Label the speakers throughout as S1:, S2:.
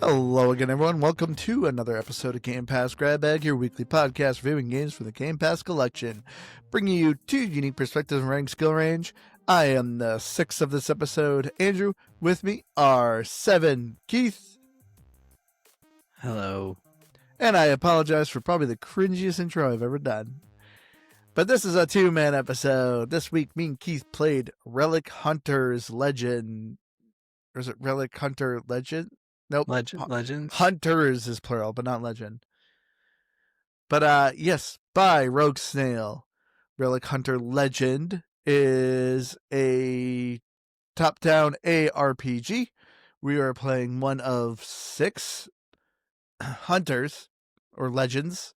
S1: Hello again, everyone. Welcome to another episode of Game Pass Grab Bag, your weekly podcast reviewing games from the Game Pass collection, bringing you two unique perspectives and rank skill range. I am the sixth of this episode, Andrew. With me are seven, Keith.
S2: Hello.
S1: And I apologize for probably the cringiest intro I've ever done. But this is a two-man episode. This week, me and Keith played Relic Hunters Legend. Or is it Relic Hunter Legend? Nope.
S2: Legends?
S1: Hunters is plural, but not legend. But yes, by Rogue Snail. Relic Hunter Legend is a top-down ARPG. We are playing one of 6 hunters, or legends,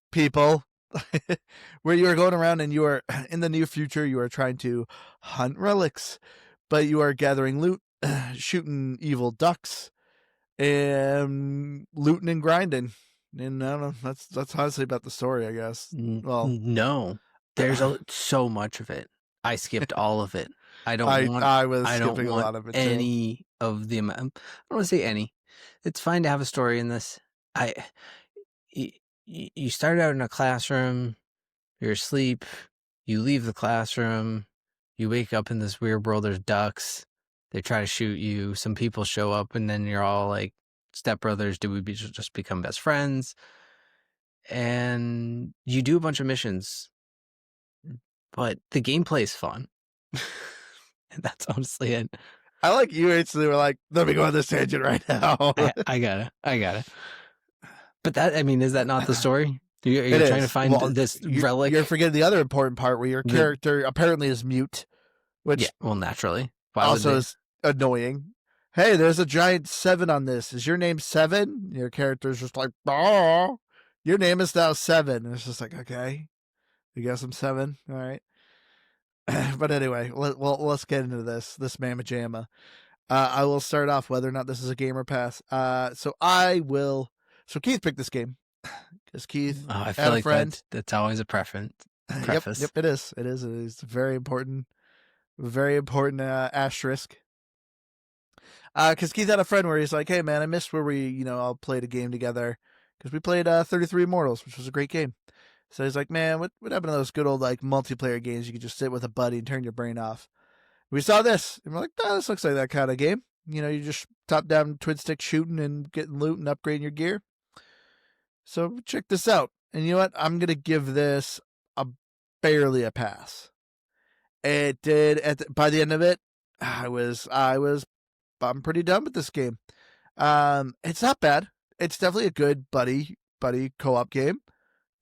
S1: people, where you are going around and you are, in the near future, you are trying to hunt relics, but you are gathering loot, shooting evil ducks, and looting and grinding. And I don't know, that's honestly about the story, I guess. Well,
S2: no, there's so much of it. I skipped all of it. I
S1: was skipping a lot of it.
S2: Any of the amount. I don't want to say any. It's fine to have a story in this. You start out in a classroom. You're asleep. You leave the classroom. You wake up in this weird world. There's ducks. They try to shoot you. Some people show up, and then you're all like stepbrothers. Do we just become best friends? And you do a bunch of missions, but the gameplay is fun. And that's honestly it.
S1: I like you actually were like, let me go on this tangent right now.
S2: I got it. But that, I mean, is that not the story? You're trying to find this relic.
S1: You're forgetting the other important part where your character apparently is mute, which
S2: naturally
S1: also is annoying. Hey, there's a giant 7 on this. Is your name 7? Your character's just like, oh, your name is now 7. And it's just like, okay, I guess I'm 7. All right. But anyway, let's get into this mamma jamma. I will start off whether or not this is a gamer pass. So Keith picked this game because Keith
S2: I feel like friend. That's always a preference.
S1: Yep, it is. It is a very important asterisk. Because Keith had a friend where he's like, hey man, I missed where we, all played a game together, because we played 33 Immortals, which was a great game. So he's like, man, what happened to those good old like multiplayer games you could just sit with a buddy and turn your brain off? We saw this and we're like, this looks like that kind of game. You just top down twin stick shooting and getting loot and upgrading your gear. So check this out. And you know what? I'm gonna give this barely a pass. It did by the end of it, I'm pretty done with this game. It's not bad. It's definitely a good buddy co-op game.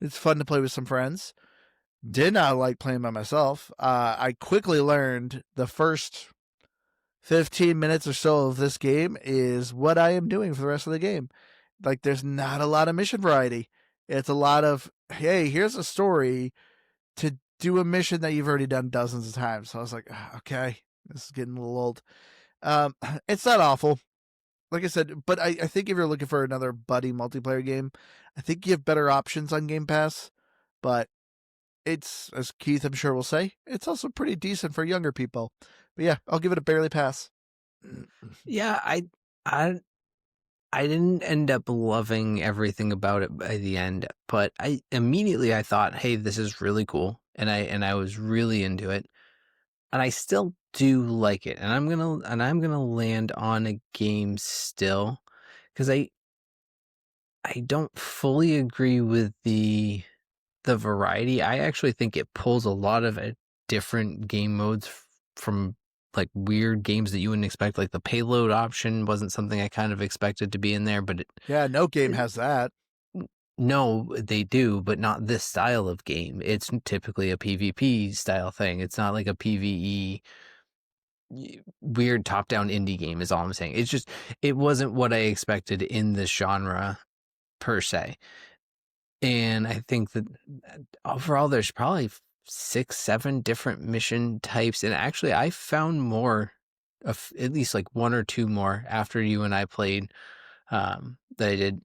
S1: It's fun to play with some friends. Did not like playing by myself. I quickly learned the first 15 minutes or so of this game is what I am doing for the rest of the game. Like, there's not a lot of mission variety. It's a lot of, hey, here's a story to do a mission that you've already done dozens of times. So I was like, okay, this is getting a little old. It's not awful, like I said, but I think if you're looking for another buddy multiplayer game, I think you have better options on Game Pass. But it's, as Keith I'm sure will say, it's also pretty decent for younger people. But yeah, I'll give it a barely pass.
S2: Yeah, I didn't end up loving everything about it by the end, but I thought, hey, this is really cool, and I was really into it, and I still do like it, and I'm gonna land on a game still, because I don't fully agree with the variety. I actually think it pulls a lot of different game modes from like weird games that you wouldn't expect. Like the payload option wasn't something I kind of expected to be in there, but
S1: no game has that.
S2: No, they do, but not this style of game. It's typically a PvP style thing. It's not like a PvE weird top-down indie game is all I'm saying. It's just, it wasn't what I expected in this genre per se. And I think that overall there's probably 6-7 different mission types, and actually I found more of, at least like 1 or 2 more after you and I played that I did.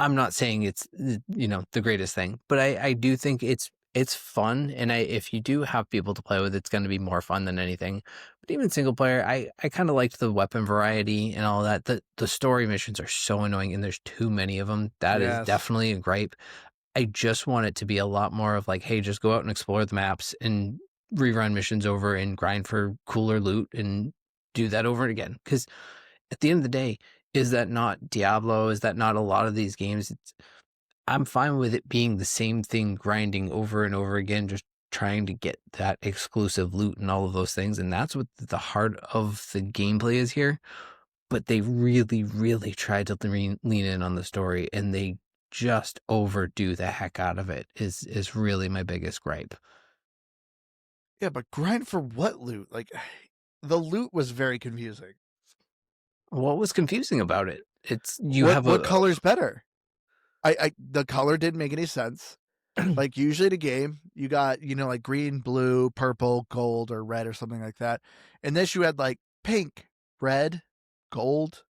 S2: I'm not saying it's the greatest thing, but I do think it's It's fun, and if you do have people to play with, it's going to be more fun than anything. But even single player, I kind of liked the weapon variety and all that. The story missions are so annoying, and there's too many of them. That is
S1: Yes.
S2: definitely a gripe. I just want it to be a lot more of like, hey, just go out and explore the maps and rerun missions over and grind for cooler loot and do that over again. Because at the end of the day, is that not Diablo? Is that not a lot of these games? I'm fine with it being the same thing, grinding over and over again, just trying to get that exclusive loot and all of those things. And that's what the heart of the gameplay is here. But they really, really tried to lean in on the story, and they just overdo the heck out of it. Is really my biggest gripe.
S1: Yeah, but grind for what loot? Like, the loot was very confusing.
S2: What was confusing about it? It's you
S1: What
S2: have
S1: what color's better? The color didn't make any sense. Like, usually the game, you got, like green, blue, purple, gold, or red, or something like that. And this you had like pink, red, gold,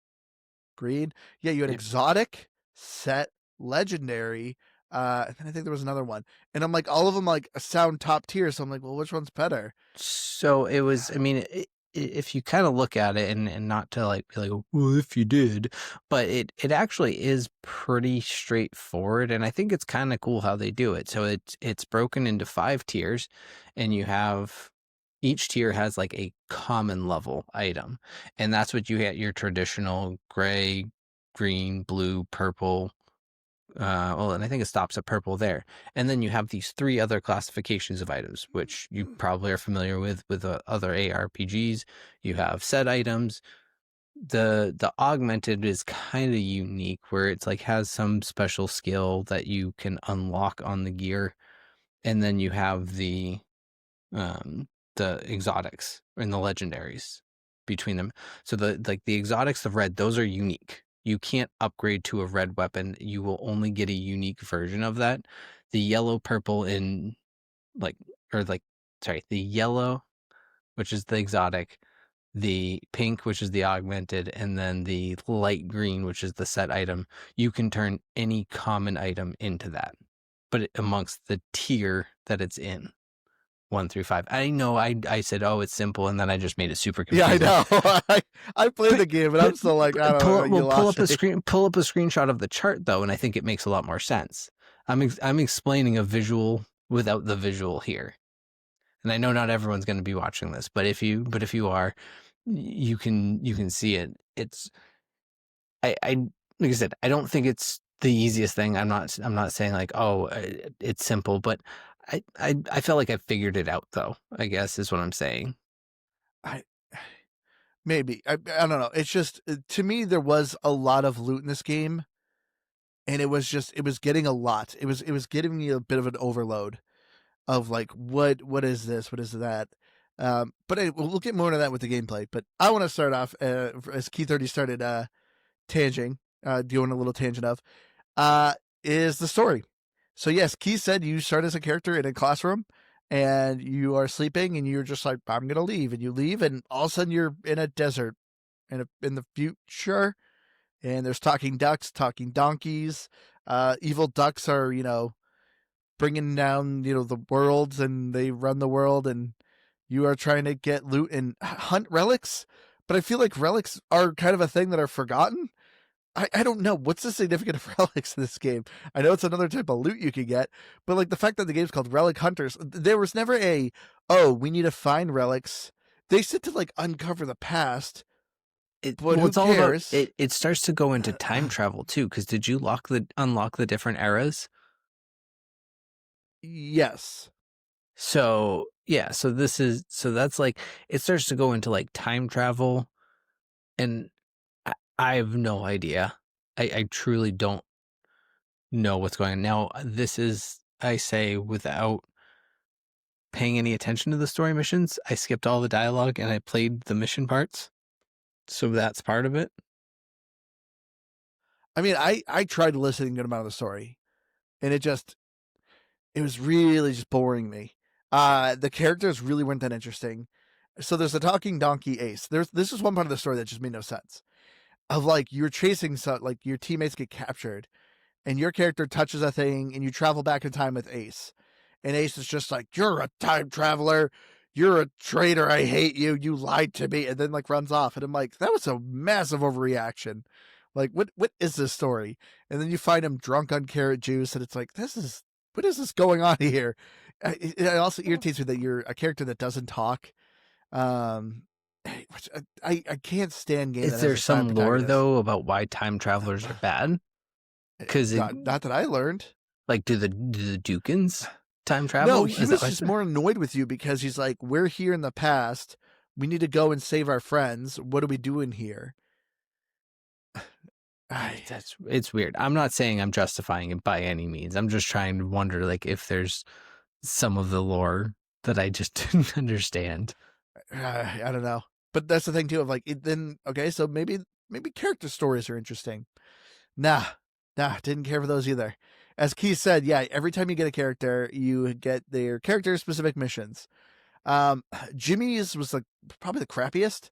S1: green. Yeah, you had
S2: Yeah.
S1: exotic, set, legendary, and then I think there was another one. And I'm like, all of them like sound top tier, so I'm like, well, which one's better?
S2: So it was, I mean, if you kind of look at it and not to like be like, well, if you did, but it actually is pretty straightforward. And I think it's kind of cool how they do it. So it's broken into 5 tiers, and you have each tier has like a common level item. And that's what you get your traditional gray, green, blue, purple, well, and I think it stops at purple there. And then you have these 3 other classifications of items, which you probably are familiar with other ARPGs. You have set items. The augmented is kind of unique, where it's like has some special skill that you can unlock on the gear. And then you have um, the exotics and the legendaries between them. So the exotics of red, those are unique. You can't upgrade to a red weapon. You will only get a unique version of that. The yellow, purple, and like or like sorry, the yellow, which is the exotic, the pink, which is the augmented, and then the light green, which is the set item. You can turn any common item into that, but amongst the tier that it's in. 1 through 5. I know I said, oh, it's simple, and then I just made it super
S1: Yeah, I
S2: confusing.
S1: know. I played the game, but I'm still like, I don't know. You
S2: Pull
S1: lost
S2: up a
S1: me.
S2: pull up a screenshot of the chart though, and I think it makes a lot more sense. I'm explaining a visual without the visual here, and I know not everyone's going to be watching this, but if you are, you can see it. It's I like I said, I don't think it's the easiest thing. I'm not saying like, oh, it's simple, but I felt like I figured it out though, I guess is what I'm saying.
S1: I maybe I don't know. It's just to me there was a lot of loot in this game, and it was getting a lot. It was getting me a bit of an overload of like what is this? What is that? But we'll get more into that with the gameplay. But I want to start off as Keith already started doing a little tangent of uh, is the story. So yes, Keith said you start as a character in a classroom, and you are sleeping, and you're just like, I'm gonna leave, and you leave, and all of a sudden you're in a desert, in the future, and there's talking ducks, talking donkeys. Evil ducks are bringing down the worlds, and they run the world, and you are trying to get loot and hunt relics. But I feel like relics are kind of a thing that are forgotten. I don't know what's the significance of relics in this game. I know it's another type of loot you can get, but like the fact that the game's called Relic Hunters, there was never we need to find relics. They said to like uncover the past, but
S2: Well,
S1: who
S2: it's all about
S1: cares?
S2: it. It starts to go into time travel too, because did you unlock the different eras?
S1: Yes.
S2: So yeah, so that's like it starts to go into like time travel, and I have no idea. I truly don't know what's going on. Now, this is, I say, without paying any attention to the story missions. I skipped all the dialogue and I played the mission parts. So that's part of it.
S1: I mean, I tried listening to good amount of the story, and it was really just boring me. The characters really weren't that interesting. So there's a talking donkey Ace. This is one part of the story that just made no sense. Of like you're chasing like your teammates get captured, and your character touches a thing, and you travel back in time with Ace, and Ace is just like, "You're a time traveler. You're a traitor. I hate you. You lied to me," and then like runs off. And I'm like, that was a massive overreaction. Like, what is this story? And then you find him drunk on carrot juice, and it's like, what is this going on here? It also irritates me that you're a character that doesn't talk. Um, which I can't stand game that
S2: Is
S1: has
S2: there
S1: a silent
S2: some lore
S1: protagonist.
S2: though about why time travelers are bad? Because
S1: not that I learned.
S2: like, do the Dukins time travel?
S1: No, he was just more annoyed with you because he's like, we're here in the past. We need to go and save our friends. What are we doing here?
S2: It's weird. I'm not saying I'm justifying it by any means. I'm just trying to wonder, like, if there's some of the lore that I just didn't understand.
S1: I don't know, but that's the thing too. Of like, okay, so maybe character stories are interesting. Nah, didn't care for those either. As Keith said, yeah, every time you get a character, you get their character specific missions. Jimmy's was like probably the crappiest.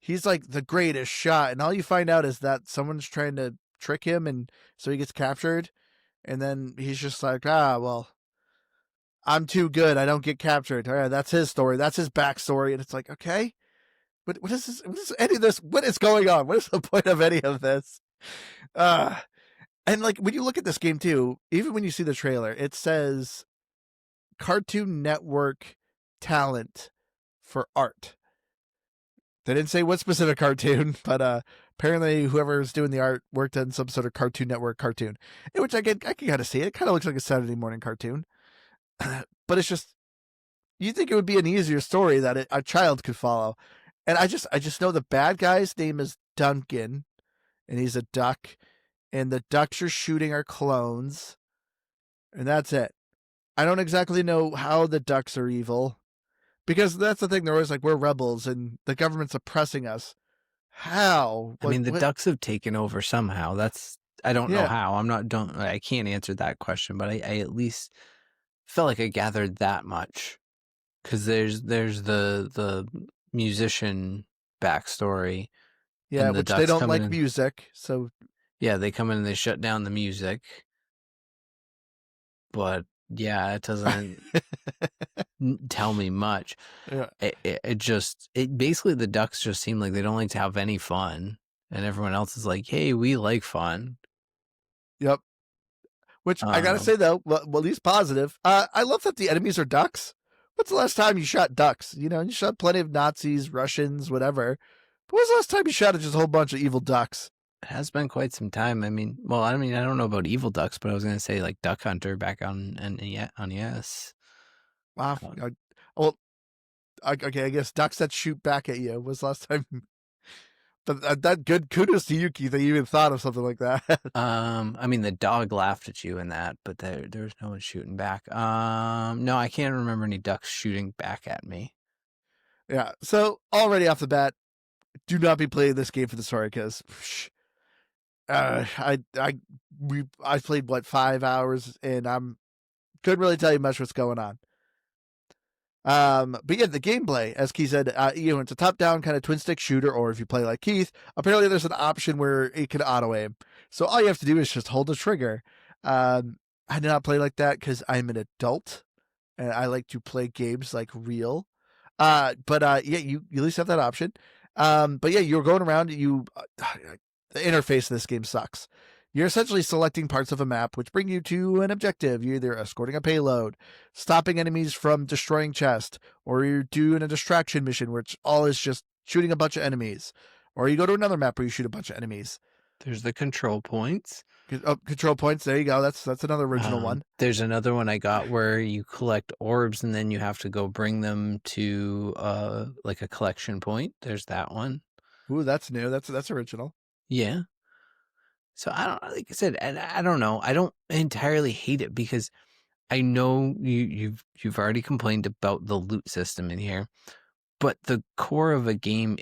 S1: He's like the greatest shot, and all you find out is that someone's trying to trick him, and so he gets captured, and then he's just like, well, I'm too good. I don't get captured. All right, that's his story. That's his backstory, and it's like, okay, what is this? What is any of this? What is going on? What is the point of any of this? And like when you look at this game too, even when you see the trailer, it says Cartoon Network talent for art. They didn't say what specific cartoon, but apparently whoever's doing the art worked on some sort of Cartoon Network cartoon, which I can kind of see. It kind of looks like a Saturday morning cartoon, but it's just, you think it would be an easier story that a child could follow. And I just know the bad guy's name is Duncan, and he's a duck, and the ducks you're shooting are clones, and that's it. I don't exactly know how the ducks are evil, because that's the thing. They're always like, we're rebels and the government's oppressing us. How?
S2: I mean, the ducks have taken over somehow. I don't know how. I can't answer that question, but I at least felt like I gathered that much, because there's the musician backstory.
S1: Yeah, which they don't like music, so
S2: yeah, they come in and they shut down the music. But yeah, it doesn't tell me much.
S1: Yeah.
S2: It basically, the ducks just seem like they don't like to have any fun, and everyone else is like, hey, we like fun.
S1: Yep. Which I gotta say though, well, at least positive. I love that the enemies are ducks. What's the last time you shot ducks? You know, you shot plenty of Nazis, Russians, whatever. But when's the last time you shot at just a whole bunch of evil ducks?
S2: It has been quite some time. I mean, I don't know about evil ducks, but I was gonna say like Duck Hunter back on yes.
S1: Wow. Okay, I guess ducks that shoot back at you was last time. But that good kudos to you, Keith, that you even thought of something like that.
S2: I mean, the dog laughed at you in that, but there was no one shooting back. No, I can't remember any ducks shooting back at me.
S1: Yeah. So already off the bat, do not be playing this game for the story, because I played 5 hours and couldn't really tell you much what's going on. But yeah, the gameplay, as Keith said, it's a top-down kind of twin-stick shooter, or if you play like Keith, apparently there's an option where it can auto-aim. So all you have to do is just hold the trigger. I did not play like that because I'm an adult, and I like to play games like real. Yeah, you at least have that option. But yeah, you're going around, the interface of this game sucks. You're essentially selecting parts of a map which bring you to an objective. You're either escorting a payload, stopping enemies from destroying chests, or you're doing a distraction mission, which all is just shooting a bunch of enemies. Or you go to another map where you shoot a bunch of enemies.
S2: There's the control points.
S1: Control points. There you go. That's another original one.
S2: There's another one I got where you collect orbs and then you have to go bring them to like a collection point. There's that one.
S1: Ooh, that's new. That's original.
S2: Yeah. So like I said, and I don't know. I don't entirely hate it, because I know you've already complained about the loot system in here, but the core of a game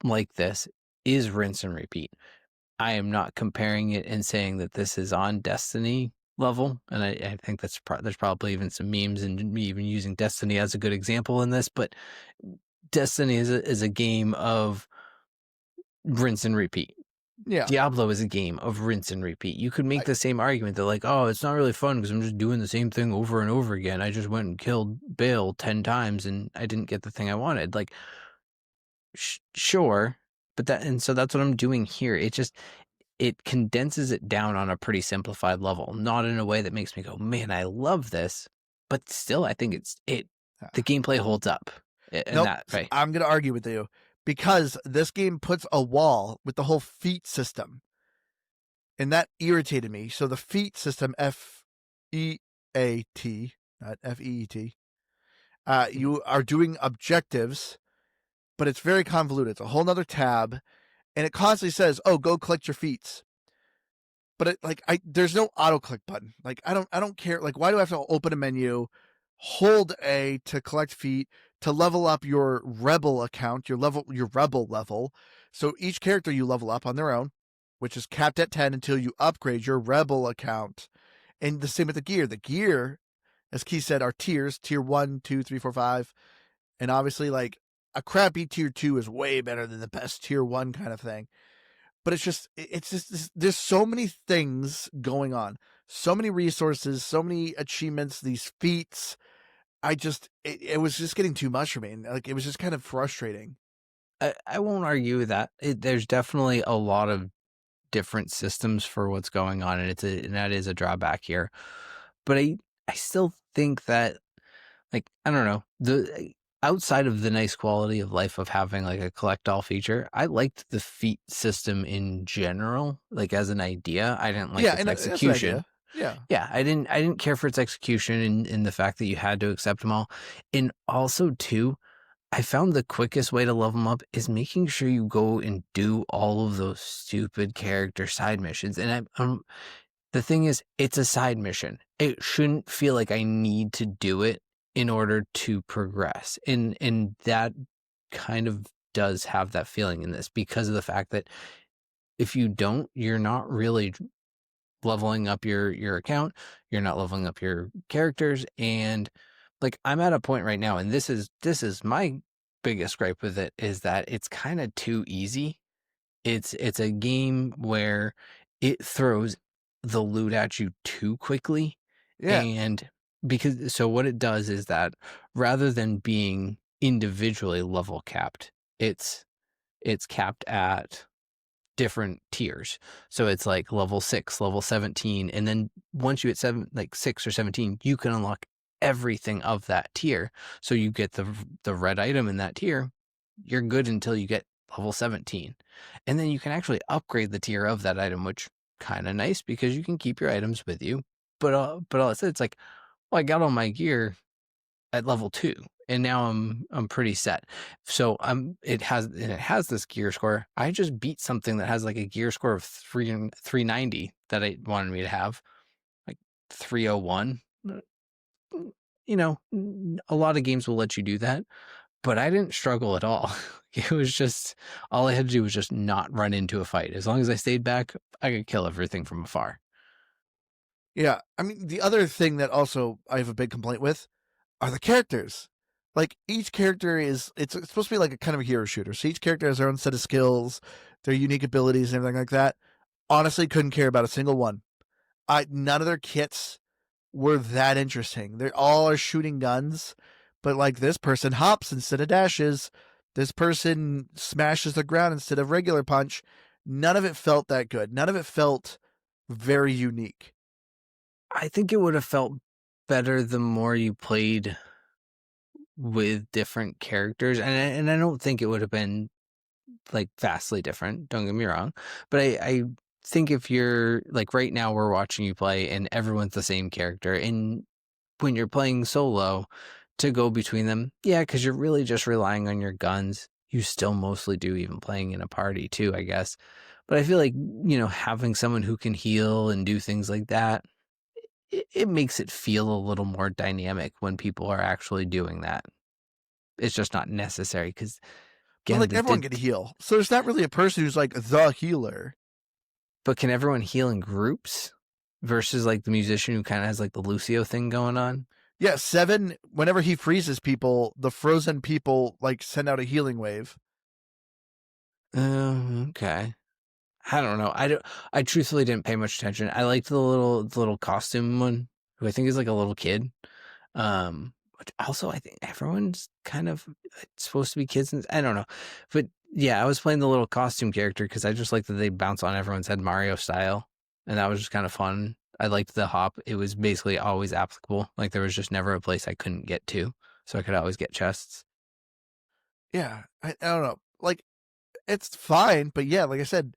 S2: like this is rinse and repeat. I am not comparing it and saying that this is on Destiny level, and I think there's probably even some memes and me even using Destiny as a good example in this, but Destiny is a game of rinse and repeat.
S1: Yeah.
S2: Diablo is a game of rinse and repeat. You could make
S1: I,
S2: the same argument that like, oh, it's not really fun because I'm just doing the same thing over and over again. I just went and killed Baal 10 times and I didn't get the thing I wanted. Like, sure, but so that's what I'm doing here. It condenses it down on a pretty simplified level, not in a way that makes me go, man, I love this. But still, I think the gameplay holds up in
S1: nope.
S2: that way.
S1: I'm going to argue with you because this game puts a wall with the whole feat system. And that irritated me. So the feat system, FEAT, not FEET, you are doing objectives, but it's very convoluted. It's a whole nother tab, and it constantly says, "Oh, go collect your feats." But there's no auto click button. Like I don't care. Like why do I have to open a menu, hold A to collect feat to level up your rebel account, your rebel level. So each character you level up on their own, which is capped at 10 until you upgrade your rebel account. And the same with the gear. The gear, as Keith said, are tiers: tier 1, 2, 3, 4, 5. And obviously, like a crappy tier 2 is way better than the best tier 1 kind of thing. But it's just there's so many things going on, so many resources, so many achievements, these feats. It was just getting too much for me, and like it was just kind of frustrating.
S2: I won't argue with that. There's definitely a lot of different systems for what's going on, and that is a drawback here. But I still think that, like, I don't know, the outside of the nice quality of life of having like a collect all feature, I liked the feat system in general, like as an idea. I didn't like
S1: Yeah,
S2: its
S1: and that's an
S2: execution.
S1: idea. Yeah,
S2: Yeah, I didn't care for its execution in the fact that you had to accept them all. And also too, I found the quickest way to level them up is making sure you go and do all of those stupid character side missions. And the thing is, it's a side mission. It shouldn't feel like I need to do it in order to progress. And that kind of does have that feeling in this because of the fact that if you don't, you're not really leveling up your account, you're not leveling up your characters, and like I'm at a point right now, and this is my biggest gripe with it is that it's kind of too easy. It's a game where it throws the loot at you too quickly,
S1: yeah,
S2: and because so what it does is that rather than being individually level capped, it's capped at different tiers. So it's like level 6, level 17, and then once you hit 6 or 17, you can unlock everything of that tier. So you get the red item in that tier, you're good until you get level 17. And then you can actually upgrade the tier of that item, which kind of nice because you can keep your items with you. But all it said, it's like, well, I got all my gear at level 2 and now I'm pretty set. So it has this gear score. I just beat something that has like a gear score of 390 that it wanted me to have, like 301. You know, a lot of games will let you do that, but I didn't struggle at all. It was just all I had to do was just not run into a fight. As long as I stayed back, I could kill everything from afar.
S1: yeah. I mean, the other thing that also I have a big complaint with are the characters. Like each character it's supposed to be like a kind of a hero shooter. So each character has their own set of skills, their unique abilities, and everything like that. Honestly, couldn't care about a single one. None of their kits were that interesting. They all are shooting guns, but like this person hops instead of dashes. This person smashes the ground instead of regular punch. None of it felt that good. None of it felt very unique.
S2: I think it would have felt better the more you played with different characters, and I don't think it would have been like vastly different. Don't get me wrong, but I think if you're like right now we're watching you play and everyone's the same character, and when you're playing solo, to go between them, yeah, because you're really just relying on your guns. You still mostly do even playing in a party too, I guess. But I feel like having someone who can heal and do things like that, it makes it feel a little more dynamic when people are actually doing that. It's just not necessary because
S1: But
S2: again,
S1: like everyone can heal. So there's not really a person who's like the healer.
S2: but can everyone heal in groups versus like the musician who kind of has like the Lucio thing going on?
S1: Yeah, Seven, whenever he freezes people, the frozen people like send out a healing wave.
S2: Okay. I don't know. I truthfully didn't pay much attention. I liked the little costume one, who I think is like a little kid. Which also I think everyone's kind of supposed to be kids, and I don't know. But yeah, I was playing the little costume character because I just liked that they bounce on everyone's head Mario style, and that was just kind of fun. I liked the hop. It was basically always applicable. Like there was just never a place I couldn't get to, so I could always get chests.
S1: Yeah, I don't know. Like, it's fine, but yeah, like I said,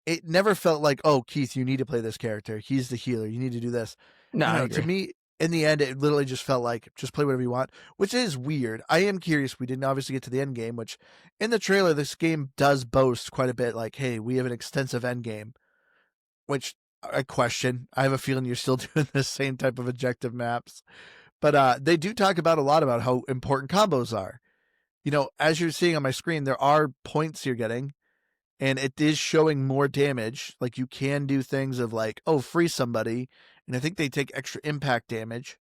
S1: it never felt like, oh, Keith, you need to play this character. He's the healer. You need to do this.
S2: No,
S1: I don't
S2: I
S1: know. To
S2: agree.
S1: me, in the end, it literally just felt like just play whatever you want, which is weird. I am curious. We didn't obviously get to the end game, which in the trailer, this game does boast quite a bit. Like, hey, we have an extensive end game, which I question. I have a feeling you're still doing the same type of objective maps, but they do talk about a lot about how important combos are. You know, as you're seeing on my screen, there are points you're getting, and it is showing more damage. Like you can do things of like, oh, free somebody, and I think they take extra impact damage.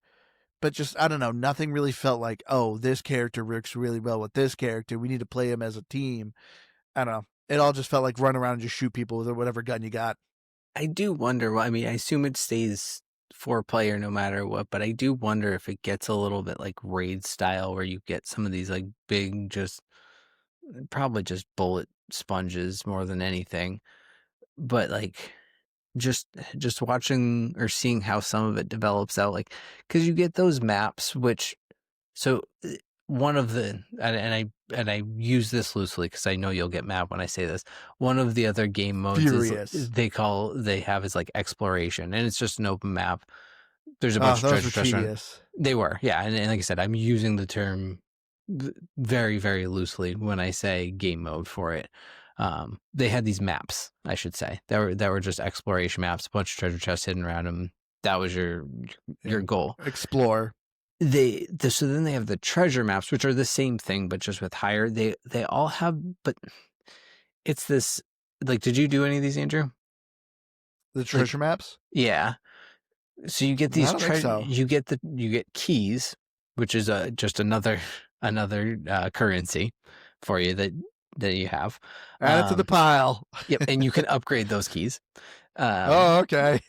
S1: But just I don't know, nothing really felt like, oh, this character works really well with this character. We need to play him as a team. I don't know. It all just felt like run around and just shoot people with whatever gun you got.
S2: I do wonder. Well, I mean, I assume it stays 4 player no matter what, but I do wonder if it gets a little bit like raid style, where you get some of these like big, just probably just bullet sponges more than anything. But like just watching or seeing how some of it develops out, like because you get those maps, which so one of the and I use this loosely because I know you'll get mad when I say this. One of the other game modes is
S1: Furious.
S2: they have is like exploration, and it's just an open map. There's a
S1: Oh,
S2: bunch of
S1: those
S2: treasure
S1: were
S2: chests around.
S1: tedious.
S2: They were, yeah, and like I said, I'm using the term very very loosely when I say game mode for it. They had these maps, I should say, that were just exploration maps, a bunch of treasure chests hidden around them. That was your
S1: Yeah.
S2: goal.
S1: Explore.
S2: So then they have the treasure maps, which are the same thing but just with higher. They all have, but it's this like. Did you do any of these, Andrew?
S1: The
S2: Like,
S1: treasure maps?
S2: yeah. So you get
S1: I
S2: these
S1: don't think so.
S2: you get keys, which is just another another currency for you that you have.
S1: Add it to the pile.
S2: Yep, and you can upgrade those keys. Um,
S1: Oh, okay.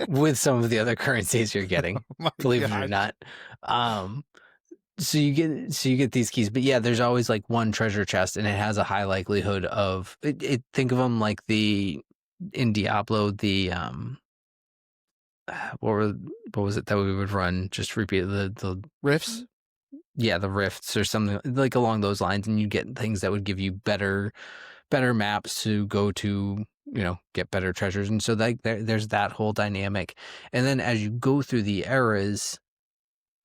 S2: with some of the other currencies you're getting,
S1: Oh my
S2: believe it or
S1: gosh.
S2: not. Um, so you get these keys, but yeah, there's always like one treasure chest, and it has a high likelihood of think of them like the in Diablo, the what were what was it that we would run? Just repeat the
S1: Riffs?
S2: yeah, the rifts or something like along those lines, and you get things that would give you better maps to go to, get better treasures. And so like there's that whole dynamic. And then as you go through the eras,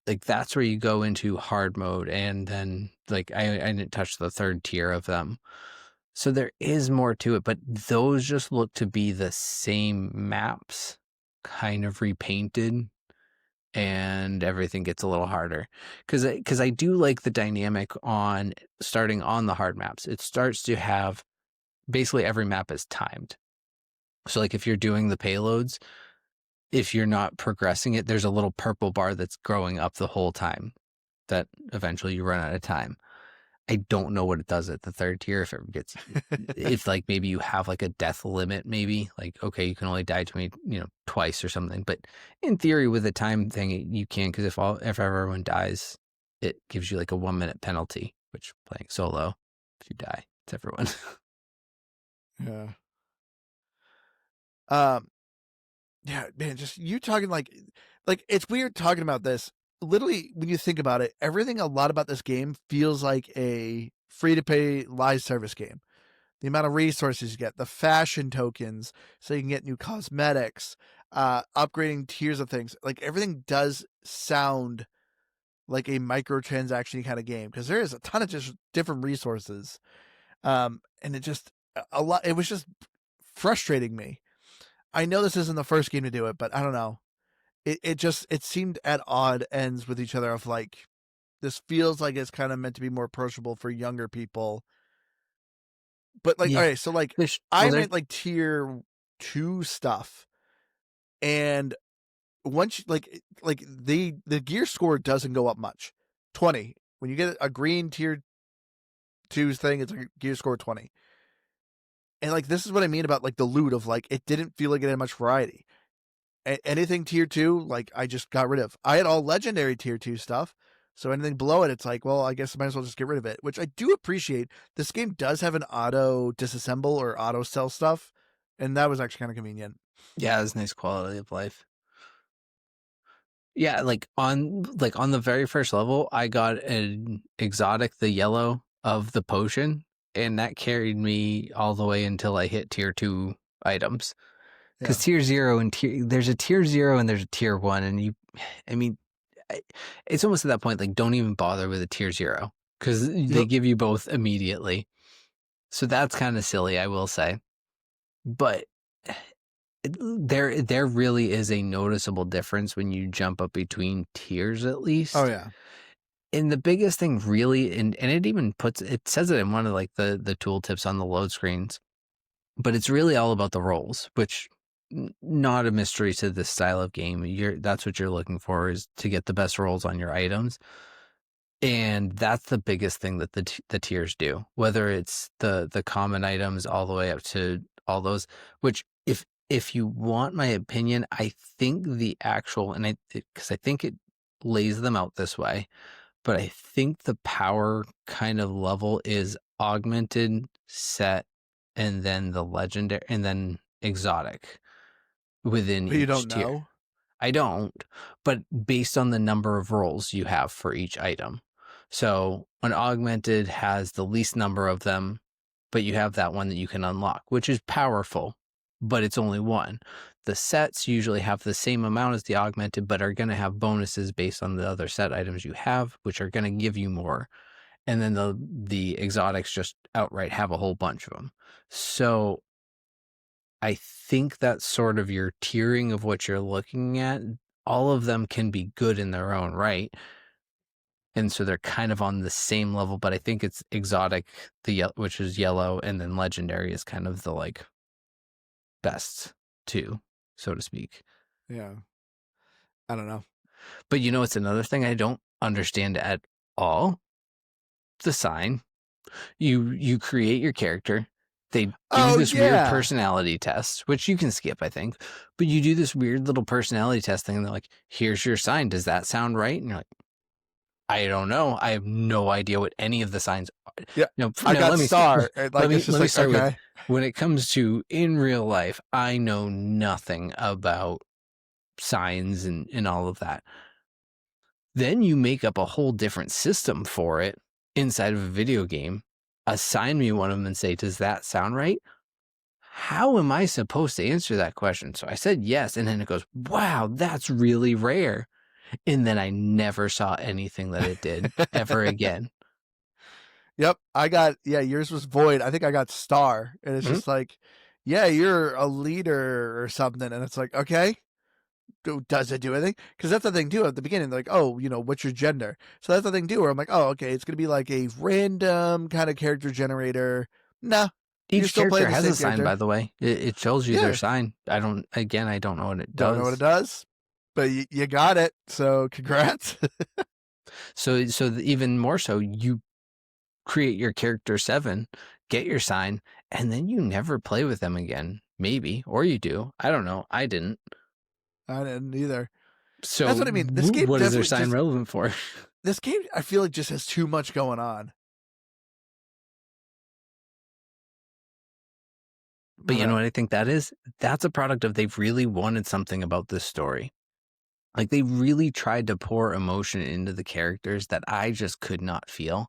S2: like that's where you go into hard mode, and then like I didn't touch the third tier of them. So there is more to it, but those just look to be the same maps, kind of repainted, and everything gets a little harder. Because I do like the dynamic on starting on the hard maps. It starts to have basically every map is timed. So like if you're doing the payloads, if you're not progressing it, there's a little purple bar that's growing up the whole time that eventually you run out of time. I don't know what it does at the third tier, if it gets, if like maybe you have like a death limit, maybe like, okay, you can only die to me, twice or something. But in theory, with the time thing, you can, because if everyone dies, it gives you like a 1 minute penalty, which playing solo, if you die, it's everyone.
S1: Yeah. Um, yeah, man, just you talking like it's weird talking about this. Literally, when you think about it, everything a lot about this game feels like a free to pay live service game. The amount of resources you get, the fashion tokens, so you can get new cosmetics, upgrading tiers of things. Like everything does sound like a microtransaction kind of game because there is a ton of just different resources. And it just a lot. It was just frustrating me. I know this isn't the first game to do it, but I don't know. It seemed at odd ends with each other of like this feels like it's kind of meant to be more approachable for younger people. But like,
S2: Yeah.
S1: okay, so like
S2: Well,
S1: I'm at like tier 2 stuff, and once like the gear score doesn't go up much. 20. When you get a green tier 2 thing, it's a gear score 20. And like this is what I mean about like the loot of like it didn't feel like it had much variety. Anything tier 2, like I just got rid of. I had all legendary tier 2 stuff. So anything below it, it's like, well, I guess I might as well just get rid of it, which I do appreciate. This game does have an auto disassemble or auto sell stuff, and that was actually kind of convenient.
S2: Yeah, it's nice quality of life. Yeah, like on the very first level, I got an exotic, the yellow of the potion, and that carried me all the way until I hit tier 2 items. Because
S1: Yeah.
S2: tier 0 and there's a tier 0 and there's a tier 1, and I mean, it's almost at that point like don't even bother with a tier 0 because they give you both immediately. So that's kind of silly, I will say. But there really is a noticeable difference when you jump up between tiers, at least.
S1: Oh yeah.
S2: And the biggest thing really, and it even says it in one of like the tooltips on the load screens, but it's really all about the rolls, which not a mystery to this style of game. That's what you're looking for, is to get the best rolls on your items. And that's the biggest thing that the tiers do, whether it's the common items all the way up to all those, which if you want my opinion, I think the actual, because I think it lays them out this way, but I think the power kind of level is augmented, set, and then the legendary, and then exotic within
S1: But you
S2: each
S1: don't
S2: tier.
S1: know.
S2: I don't, but based on the number of rolls you have for each item. So an augmented has the least number of them, but you have that one that you can unlock, which is powerful, but it's only one. The sets usually have the same amount as the augmented, but are going to have bonuses based on the other set items you have, which are going to give you more. And then the exotics just outright have a whole bunch of them. So I think that's sort of your tiering of what you're looking at. All of them can be good in their own right. And so they're kind of on the same level, but I think it's exotic, which is yellow, and then legendary is kind of the like best two, so to speak.
S1: Yeah. I don't know.
S2: But you know, it's another thing I don't understand at all. The sign. You create your character. They give you this weird personality test, which you can skip, I think. But you do this weird little personality test thing, and they're like, here's your sign. Does that sound right? And you're like, I don't know. I have no idea what any of the signs are.
S1: Yeah.
S2: No,
S1: I got
S2: let me
S1: star.
S2: let me start
S1: okay.
S2: with, when it comes to in real life, I know nothing about signs and all of that. Then you make up a whole different system for it inside of a video game, assign me one of them and say, does that sound right? How am I supposed to answer that question? So I said yes. And then it goes, wow, that's really rare. And then I never saw anything that it did ever again.
S1: Yep. Yours was void. I think I got star. And it's just like, yeah, you're a leader or something. And it's like, okay. Does it do anything? Because that's the thing too. At the beginning, they're like, "Oh, what's your gender?" So that's the thing too. Where I'm like, "Oh, okay, it's gonna be like a random kind of character generator." Nah,
S2: each character has a sign, by the way. It shows you their sign. I don't know what it does.
S1: Don't know what it does, but you got it. So congrats.
S2: so even more so, you create your character 7, get your sign, and then you never play with them again. Maybe, or you do. I don't know. I didn't.
S1: I didn't either.
S2: So
S1: that's what I mean. This game,
S2: what is their sign relevant for?
S1: This game, I feel like, just has too much going on.
S2: But you know what I think that is? That's a product of they've really wanted something about this story. Like they really tried to pour emotion into the characters that I just could not feel.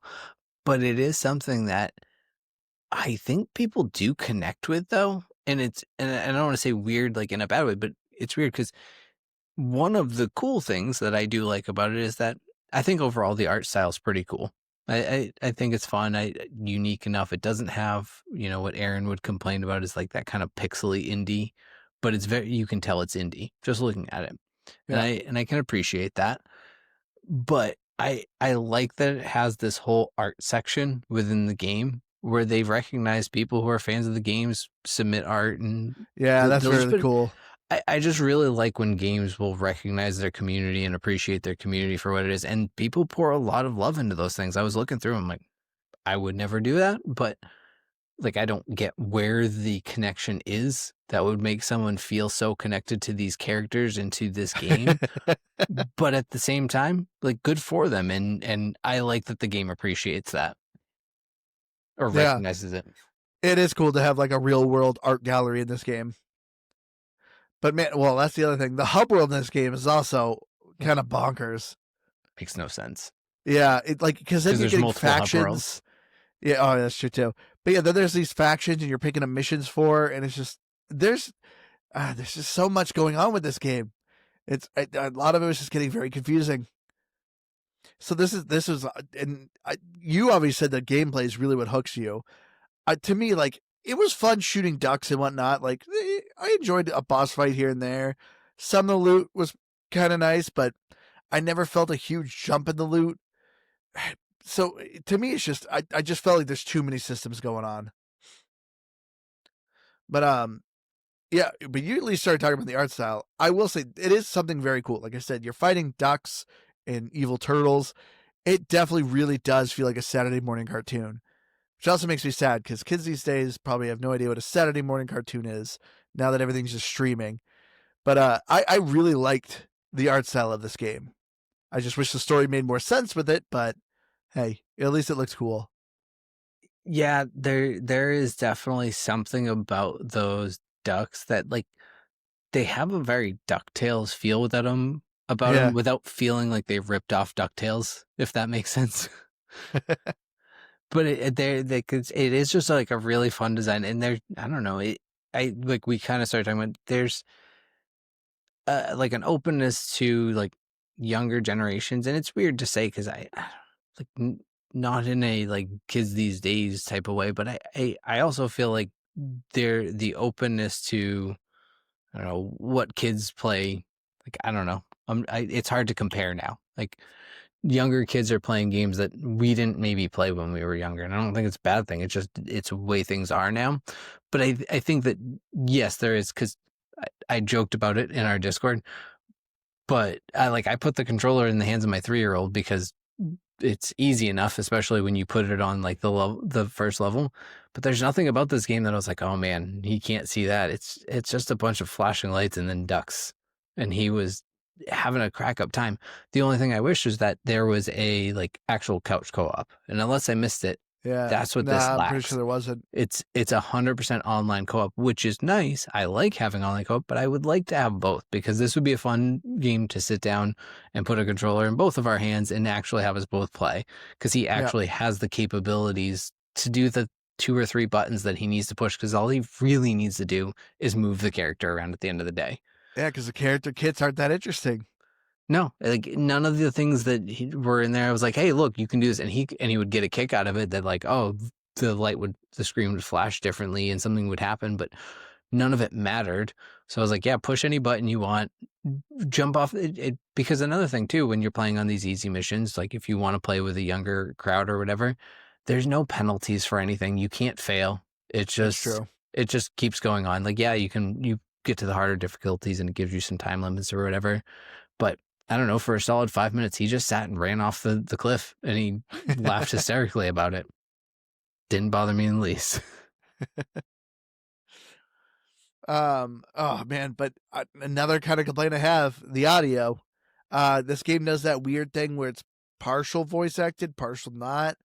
S2: But it is something that I think people do connect with, though. And I don't want to say weird like in a bad way, but it's weird because one of the cool things that I do like about it is that I think overall the art style is pretty cool. I think it's fun, unique enough. It doesn't have, what Aaron would complain about is like that kind of pixely indie, but it's you can tell it's indie just looking at it. Yeah. And I can appreciate that. But I like that it has this whole art section within the game where they've recognized people who are fans of the games submit art, and
S1: that's really cool.
S2: I just really like when games will recognize their community and appreciate their community for what it is. And people pour a lot of love into those things. I was looking through them like, I would never do that, but like, I don't get where the connection is that would make someone feel so connected to these characters and to this game. But at the same time, like, good for them, and I like that the game appreciates that or
S1: Yeah,
S2: recognizes it.
S1: it is cool to have like a real world art gallery in this game. But man, well, that's the other thing. The hub world in this game is also kind of bonkers.
S2: Makes no sense
S1: Yeah, it like because then
S2: because
S1: you're
S2: there's
S1: getting
S2: multiple hub worlds.
S1: factions. Yeah, oh, that's true too. But yeah, then there's these factions and you're picking up missions for, and it's just there's there's just so much going on with this game. It's a lot of it was just getting very confusing. So this is and you obviously said that gameplay is really what hooks you. To me, like it was fun shooting ducks and whatnot. Like I enjoyed a boss fight here and there. Some of the loot was kind of nice, but I never felt a huge jump in the loot. So to me, it's just I just felt like there's too many systems going on. But yeah, but you at least started talking about the art style. I will say it is something very cool. Like I said, you're fighting ducks and evil turtles. It definitely really does feel like a Saturday morning cartoon, which also makes me sad because kids these days probably have no idea what a Saturday morning cartoon is now that everything's just streaming. But I really liked the art style of this game. I just wish the story made more sense with it, but hey, at least it looks cool.
S2: Yeah, there is definitely something about those ducks that, like, they have a very DuckTales feel about them
S1: Yeah.
S2: without feeling like they ripped off DuckTales, if that makes sense. But it is just like a really fun design, and there I don't know I like we kind of started talking about there's like an openness to like younger generations, and it's weird to say because like not in a like kids these days type of way, but I also feel like the openness to I don't know what kids play. Like I don't know, it's hard to compare now. Like younger kids are playing games that we didn't maybe play when we were younger, and I don't think it's a bad thing. It's just it's the way things are now. But I think that yes, there is because I joked about it in our Discord, but I put the controller in the hands of my 3-year-old because it's easy enough, especially when you put it on like the first level. But there's nothing about this game that I was like, oh man, he can't see that. It's just a bunch of flashing lights and then ducks, and he was having a crack up time. The only thing I wish is that there was a like actual couch co-op, and unless I missed it,
S1: Yeah.
S2: that's what this
S1: Nah, I'm pretty sure
S2: lacks.
S1: there wasn't.
S2: It's 100% online co-op, which is nice. I like having online co-op, but I would like to have both because this would be a fun game to sit down and put a controller in both of our hands and actually have us both play because he
S1: Yeah.
S2: actually has the capabilities to do the 2 or 3 buttons that he needs to push because all he really needs to do is move the character around at the end of the day.
S1: Yeah, because the character kits aren't that interesting.
S2: No, like none of the things that were in there. I was like, "Hey, look, you can do this," and he would get a kick out of it. That like, oh, the screen would flash differently, and something would happen, but none of it mattered. So I was like, "Yeah, push any button you want, jump off." Because another thing too, when you're playing on these easy missions, like if you want to play with a younger crowd or whatever, there's no penalties for anything. You can't fail.
S1: That's true.
S2: It just keeps going on. Like, yeah, you get to the harder difficulties, and it gives you some time limits or whatever, but I don't know, for a solid 5 minutes, he just sat and ran off the cliff and he laughed hysterically about it. Didn't bother me in the least.
S1: Oh man, but another kind of complaint I have, the audio. This game does that weird thing where it's partial voice acted, partial not.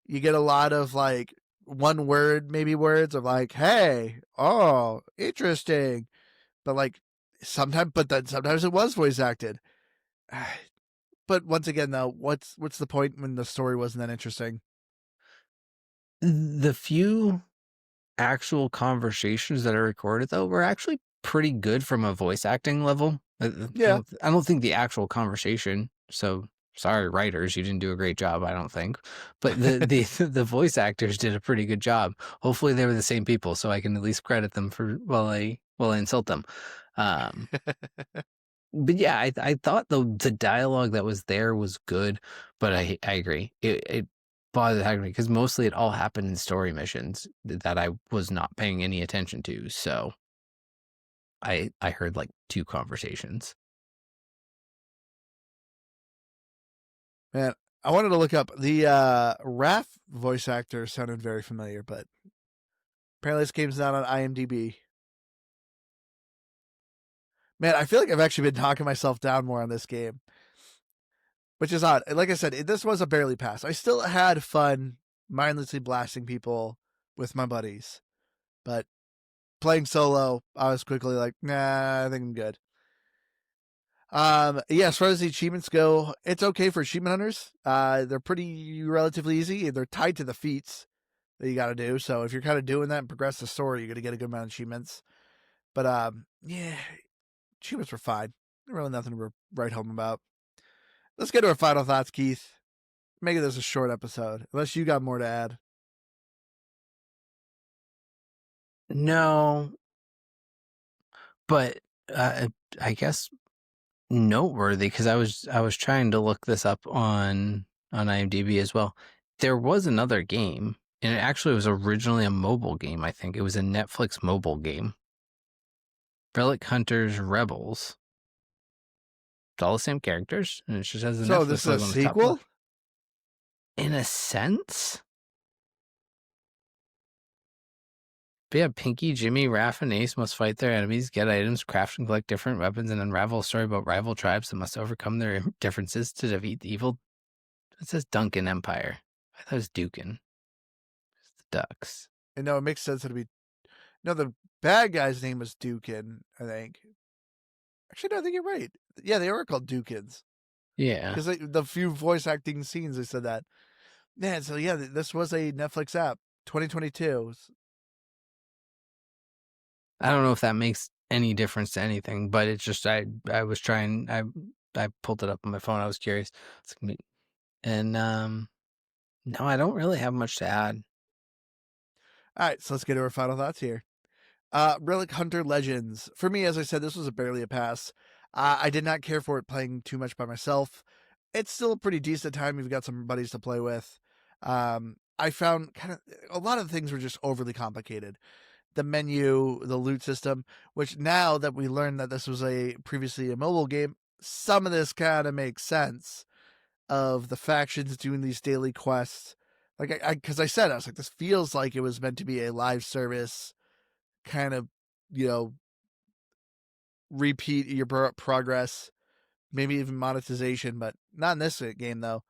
S1: You get a lot of like one word, maybe words of like, hey, oh, interesting. But like but then sometimes it was voice acted. But once again though, what's the point when the story wasn't that interesting?
S2: The few actual conversations that are recorded, though, were actually pretty good from a voice acting level.
S1: Yeah.
S2: I don't think the actual conversation, so sorry, writers, you didn't do a great job, I don't think. But the voice actors did a pretty good job. Hopefully they were the same people, so I can at least credit them for while I insult them. Um, but yeah, I thought the dialogue that was there was good, but I agree. It bothered the heck out of me because mostly it all happened in story missions that I was not paying any attention to. So I heard like 2 conversations.
S1: Man, I wanted to look up the Raph voice actor sounded very familiar, but Apparently, this game's not on IMDb. Man, I feel like I've actually been knocking myself down more on this game, which is odd. Like I said, this was a barely pass. I still had fun mindlessly blasting people with my buddies, but playing solo, I was quickly like, nah, I think I'm good. Yeah, as far as the achievements go, it's okay for achievement hunters. They're pretty relatively easy. They're tied to the feats that you got to do. So if you're kind of doing that and progress the story, you're gonna get a good amount of achievements. But yeah, achievements were fine. Really nothing to write home about. Let's get to our final thoughts, Keith. Make this a short episode, unless you got more to add.
S2: No, but I guess noteworthy because I was trying to look this up on IMDb as well. There was another game, and it actually was originally a mobile game. I think it was a Netflix mobile game. Relic Hunters Rebels. It's all the same characters, and it just has the
S1: So
S2: Netflix
S1: this is a
S2: logo on the top
S1: sequel?
S2: left. In a sense. But yeah, Pinky, Jimmy, Raph, and Ace must fight their enemies, get items, craft and collect different weapons, and unravel a story about rival tribes that must overcome their differences to defeat the evil. It says Duncan Empire. I thought it was Dukin. It's the Ducks.
S1: And no, it makes sense that it'd be. No, the bad guy's name was Dukin, I think. Actually, no, I think you're right. Yeah, they were called Dukins.
S2: Yeah.
S1: Because the few voice acting scenes, they said that. Man, so yeah, this was a Netflix app, 2022.
S2: I don't know if that makes any difference to anything, but it's just I was trying. I pulled it up on my phone. I was curious. And no, I don't really have much to add.
S1: All right, so let's get to our final thoughts here. Relic Hunter Legends. For me, as I said, this was barely a pass. I did not care for it playing too much by myself. It's still a pretty decent time. You've got some buddies to play with. I found kind of a lot of the things were just overly complicated. The menu, the loot system, which now that we learned that this was previously a mobile game, some of this kind of makes sense of the factions doing these daily quests. Like because I said, I was like, this feels like it was meant to be a live service kind of, repeat your progress, maybe even monetization, but not in this game though.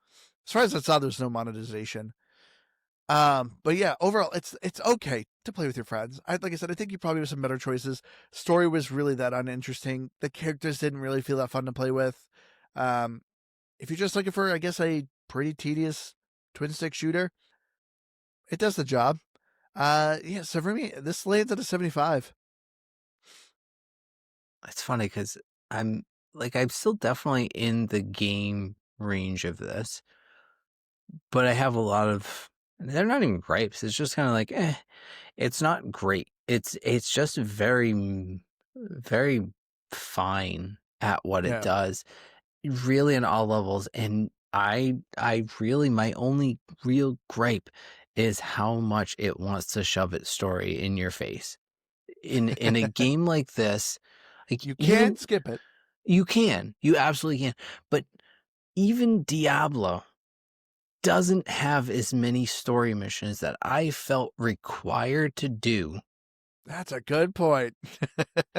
S1: As far as I saw, there's no monetization. But yeah, overall, it's okay to play with your friends. Like I said, I think you probably have some better choices. Story was really that uninteresting. The characters didn't really feel that fun to play with. If you're just looking for, I guess, a pretty tedious twin stick shooter, it does the job. Yeah. So for me, this lands at a 75.
S2: It's funny because I'm still definitely in the game range of this, but I have a lot of. They're not even gripes. It's just kind of like, it's not great. It's just very, very fine at what it
S1: Yeah.
S2: does, really on all levels. And I really, my only real gripe is how much it wants to shove its story in your face. In a game like this, like
S1: You
S2: even
S1: can skip it.
S2: you absolutely can, but even Diablo doesn't have as many story missions that I felt required to do.
S1: That's a good point.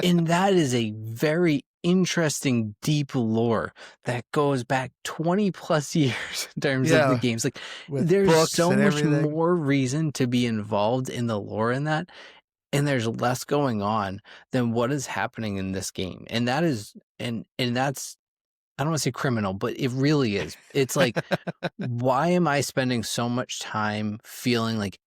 S2: And that is a very interesting, deep lore that goes back 20 plus years in terms of the
S1: Yeah,
S2: games. Like,
S1: with
S2: there's
S1: books
S2: so
S1: and
S2: much
S1: everything.
S2: more reason to be involved in the lore in that. And there's less going on than what is happening in this game. And that is, and that's, I don't want to say criminal, but it really is. It's like, why am I spending so much time feeling like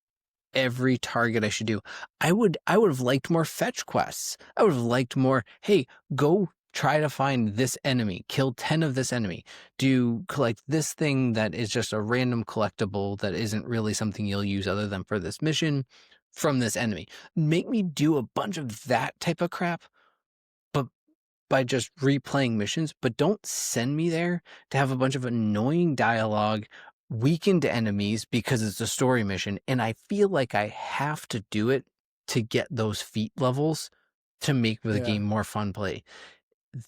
S2: every target I should do? I would have liked more fetch quests. I would have liked more, hey, go try to find this enemy, kill 10 of this enemy, do collect this thing that is just a random collectible that isn't really something you'll use other than for this mission from this enemy. Make me do a bunch of that type of crap, but by just replaying missions, but don't send me there to have a bunch of annoying dialogue, weakened enemies because it's a story mission, and I feel like I have to do it to get those feat levels to make the
S1: Yeah.
S2: game more fun play.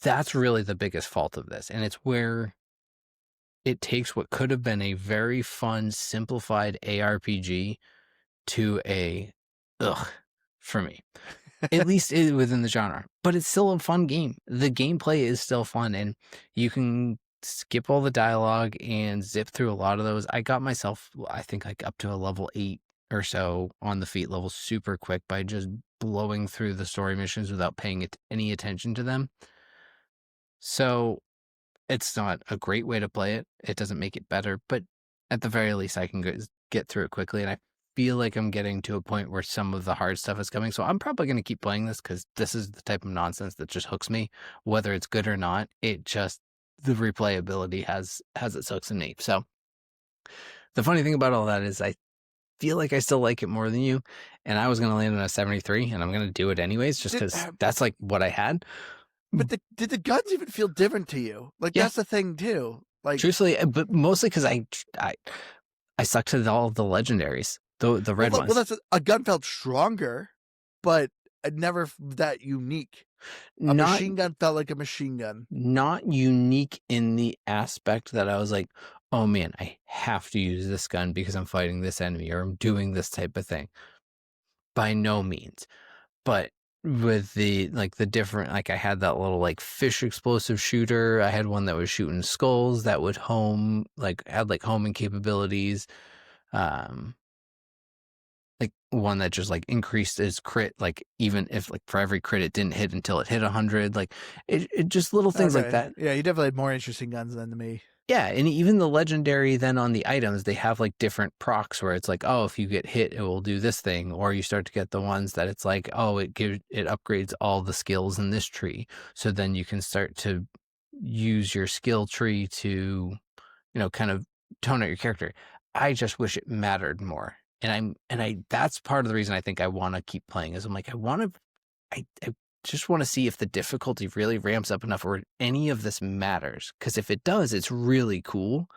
S2: That's really the biggest fault of this, and it's where it takes what could have been a very fun, simplified ARPG to a, ugh, for me. At least within the genre. But it's still a fun game. The gameplay is still fun, and you can skip all the dialogue and zip through a lot of those. I got myself, I think, like up to a level 8 or so on the feat level super quick by just blowing through the story missions without paying any attention to them. So it's not a great way to play it. It doesn't make it better, but at the very least, I can get through it quickly. And I feel like I'm getting to a point where some of the hard stuff is coming. So I'm probably going to keep playing this because this is the type of nonsense that just hooks me, whether it's good or not. It just, the replayability has its hooks in me. So the funny thing about all that is I feel like I still like it more than you. And I was going to land on a 73, and I'm going to do it anyways, just because that's like what I had.
S1: But did the guns even feel different to you? Like,
S2: Yeah.
S1: that's the thing too. Like,
S2: truthfully, but mostly because I stuck to all the legendaries, the red ones.
S1: Well, that's a gun felt stronger, but never that unique. Machine gun felt like a machine gun.
S2: Not unique in the aspect that I was like, oh man, I have to use this gun because I'm fighting this enemy or I'm doing this type of thing. By no means. But with the different, like I had that little like fish explosive shooter. I had one that was shooting skulls that would had homing capabilities. Like one that just like increased its crit, like even if like for every crit it didn't hit until it hit 100, like it just little things like that.
S1: Yeah, you definitely had more interesting guns than me.
S2: Yeah, and even the legendary then on the items, they have like different procs where it's like, oh, if you get hit, it will do this thing, or you start to get the ones that it's like, oh, it upgrades all the skills in this tree, so then you can start to use your skill tree to, kind of tone out your character. I just wish it mattered more. And that's part of the reason I think I want to keep playing is I'm like, I just want to see if the difficulty really ramps up enough or any of this matters. Because if it does, it's really cool.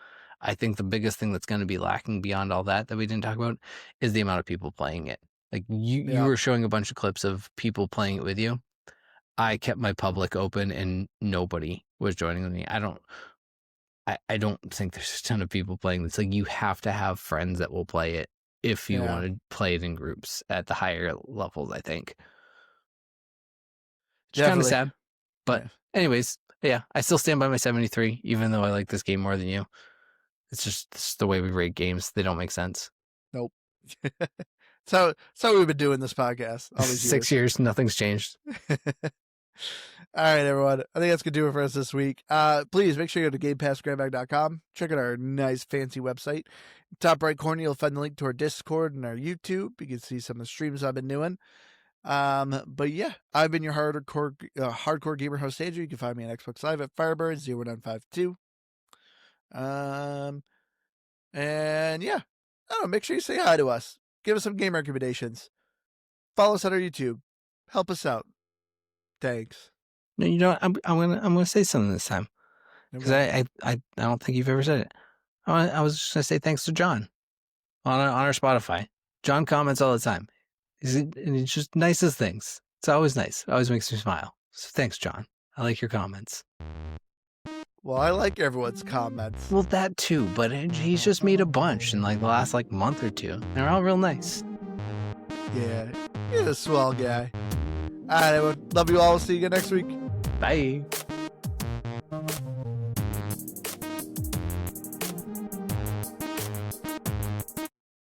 S2: I think the biggest thing that's going to be lacking beyond all that we didn't talk about is the amount of people playing it. Like you were showing a bunch of clips of people playing it with you. I kept my public open and nobody was joining with me. I don't think there's a ton of people playing this. Like you have to have friends that will play it if you want to play it in groups at the higher levels, I think. It's kind of sad. But anyways, yeah, I still stand by my 73, even though I like this game more than you. It's just the way we rate games. They don't make sense.
S1: Nope. So we've been doing this podcast all these
S2: 6 years, nothing's changed.
S1: All right, everyone. I think that's going to do it for us this week. Please make sure you go to GamePassGrandbag.com. Check out our nice, fancy website. Top right corner, you'll find the link to our Discord and our YouTube. You can see some of the streams I've been doing. But yeah, I've been your hardcore gamer host, Andrew. You can find me on Xbox Live at Firebird0952. And yeah, I don't know, make sure you say hi to us. Give us some game recommendations. Follow us on our YouTube. Help us out. Thanks.
S2: No, you know what? I'm gonna say something this time because I don't think you've ever said it. I was just gonna say thanks to John on our Spotify. John comments all the time. It's just nicest things. It's always nice. It always makes me smile. So thanks, John. I like your comments.
S1: Well, I like everyone's comments.
S2: Well, that too, but he's just made a bunch in like the last month or two. They're all real nice.
S1: Yeah, he's a swell guy. All right, everyone. Love you all. See you again next week.
S2: Bye.